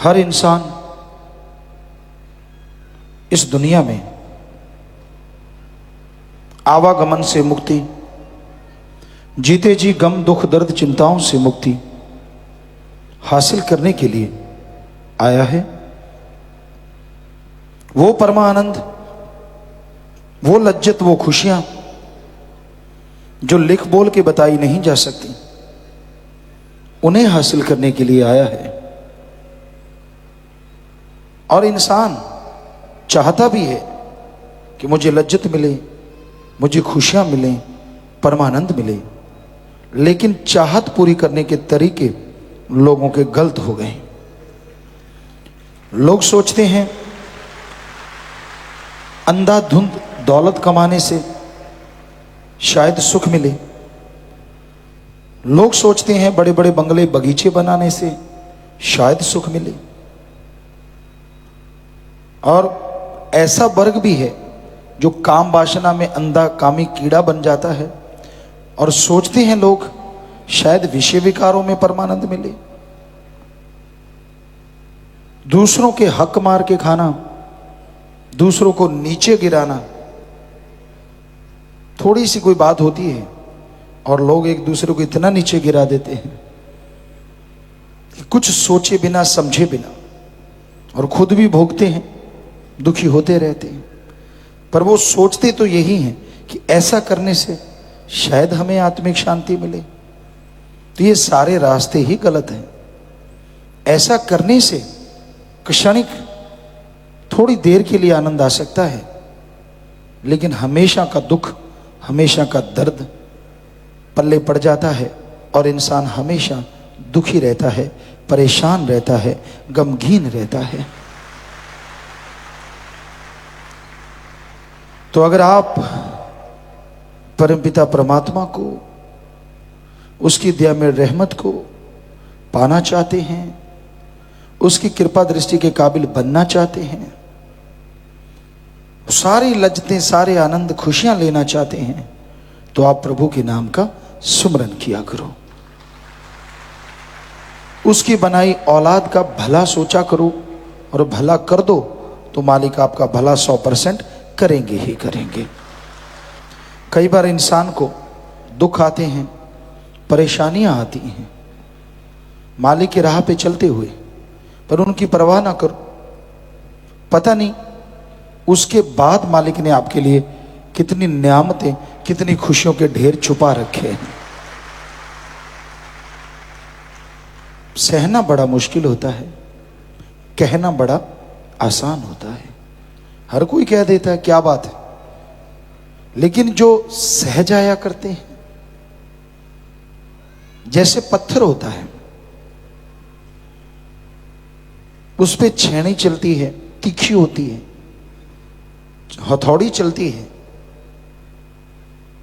हर इंसान इस दुनिया में आवागमन से मुक्ति, जीते जी गम दुख दर्द चिंताओं से मुक्ति हासिल करने के लिए आया है। वो परमानंद, वो लज्जत, वो खुशियां जो लिख बोल के बताई नहीं जा सकती, उन्हें हासिल करने के लिए आया है। और इंसान चाहता भी है कि मुझे लज्जत मिले, मुझे खुशियां मिलें, परमानंद मिले, लेकिन चाहत पूरी करने के तरीके लोगों के गलत हो गए। लोग सोचते हैं अंधाधुंध दौलत कमाने से शायद सुख मिले। लोग सोचते हैं बड़े बड़े बंगले बगीचे बनाने से शायद सुख मिले। और ऐसा वर्ग भी है जो काम वासना में अंधा कामी कीड़ा बन जाता है और सोचते हैं लोग शायद विषय विकारों में परमानंद मिले। दूसरों के हक मार के खाना, दूसरों को नीचे गिराना, थोड़ी सी कोई बात होती है और लोग एक दूसरे को इतना नीचे गिरा देते हैं कि कुछ सोचे बिना समझे बिना, और खुद भी भोगते हैं, दुखी होते रहते हैं। पर वो सोचते तो यही हैं कि ऐसा करने से शायद हमें आत्मिक शांति मिले। तो ये सारे रास्ते ही गलत हैं। ऐसा करने से क्षणिक थोड़ी देर के लिए आनंद आ सकता है, लेकिन हमेशा का दुख, हमेशा का दर्द पल्ले पड़ जाता है और इंसान हमेशा दुखी रहता है, परेशान रहता है, गमगीन रहता है। तो अगर आप परमपिता परमात्मा को, उसकी दया में रहमत को पाना चाहते हैं, उसकी कृपा दृष्टि के काबिल बनना चाहते हैं, सारी लज्जतें, सारे आनंद, खुशियां लेना चाहते हैं, तो आप प्रभु के नाम का सुमरन किया करो। उसकी बनाई औलाद का भला सोचा करो और भला कर दो, तो मालिक आपका भला 100% करेंगे ही करेंगे। कई बार इंसान को दुख आते हैं, परेशानियां आती हैं मालिक की राह पे चलते हुए, पर उनकी परवाह ना करो। पता नहीं उसके बाद मालिक ने आपके लिए कितनी नियामतें, कितनी खुशियों के ढेर छुपा रखे हैं। सहना बड़ा मुश्किल होता है, कहना बड़ा आसान होता है। हर कोई कह देता है क्या बात है, लेकिन जो सह जाया करते हैं, जैसे पत्थर होता है, उस पे छेनी चलती है, तीखी होती है, हथौड़ी चलती है,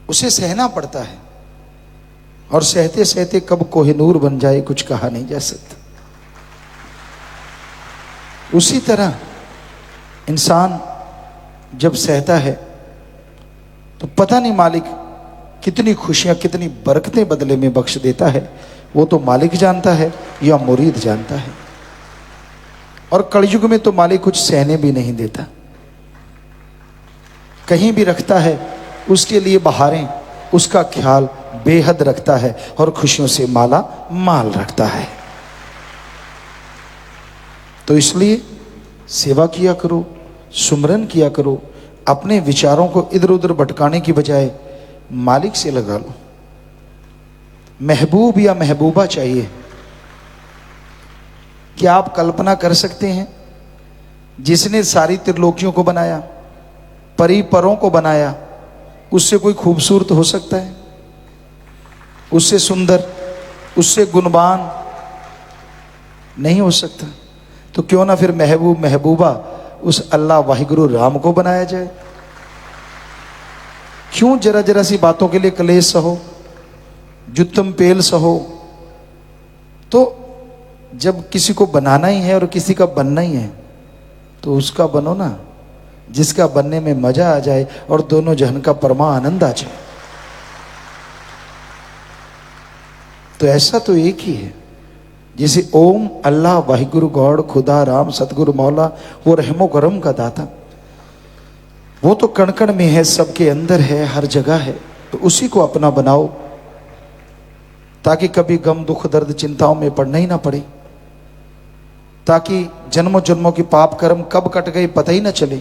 उसे सहना पड़ता है, और सहते सहते कब कोहिनूर बन जाए कुछ कहा नहीं जा सकता। उसी तरह इंसान जब सहता है तो पता नहीं मालिक कितनी खुशियां, कितनी बरकतें बदले में बख्श देता है, वो तो मालिक जानता है या मुरीद जानता है। और कलयुग में तो मालिक कुछ सहने भी नहीं देता, कहीं भी रखता है उसके लिए बहारें, उसका ख्याल बेहद रखता है और खुशियों से माला माल रखता है। तो इसलिए सेवा किया करो, सुमरन किया करो, अपने विचारों को इधर उधर भटकाने की बजाय मालिक से लगा लो। महबूब या महबूबा चाहिए। क्या आप कल्पना कर सकते हैं जिसने सारी त्रिलोकियों को बनाया, परी परों को बनाया, उससे कोई खूबसूरत हो सकता है? उससे सुंदर, उससे गुणवान नहीं हो सकता। तो क्यों ना फिर महबूब महबूबा उस अल्लाह वाहिगुरु राम को बनाया जाए। क्यों जरा जरा सी बातों के लिए कलेश सहो, जुत्तम पेल सहो। तो जब किसी को बनाना ही है और किसी का बनना ही है, तो उसका बनो ना जिसका बनने में मजा आ जाए और दोनों जहन का परमा आनंद आ जाए। तो ऐसा तो एक ही है, जैसे ओम अल्लाह वाहिगुरु गॉड खुदा राम सतगुरु मौला, वो रहमो करम का दाता, वो तो कण कण में है, सबके अंदर है, हर जगह है। तो उसी को अपना बनाओ ताकि कभी गम दुख दर्द चिंताओं में पड़ना ही ना पड़े, ताकि जन्मों जन्मों की पाप कर्म कब कट गए पता ही ना चले।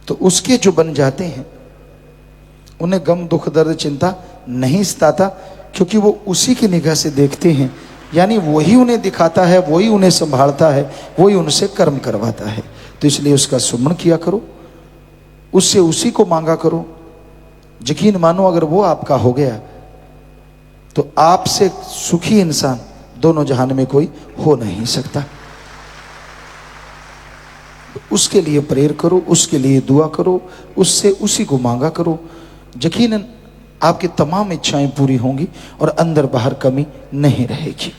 तो उसके जो बन जाते हैं उन्हें गम दुख दर्द चिंता नहीं सताता, क्योंकि वो उसी की निगाह से देखते हैं, यानी वही उन्हें दिखाता है, वही उन्हें संभालता है, वही उनसे कर्म करवाता है। तो इसलिए उसका सुमरण किया करो, उससे उसी को मांगा करो। यकीन मानो अगर वो आपका हो गया तो आपसे सुखी इंसान दोनों जहान में कोई हो नहीं सकता। उसके लिए प्रेयर करो, उसके लिए दुआ करो, उससे उसी को मांगा करो। यकीनन आपकी तमाम इच्छाएं पूरी होंगी और अंदर बाहर कमी नहीं रहेगी।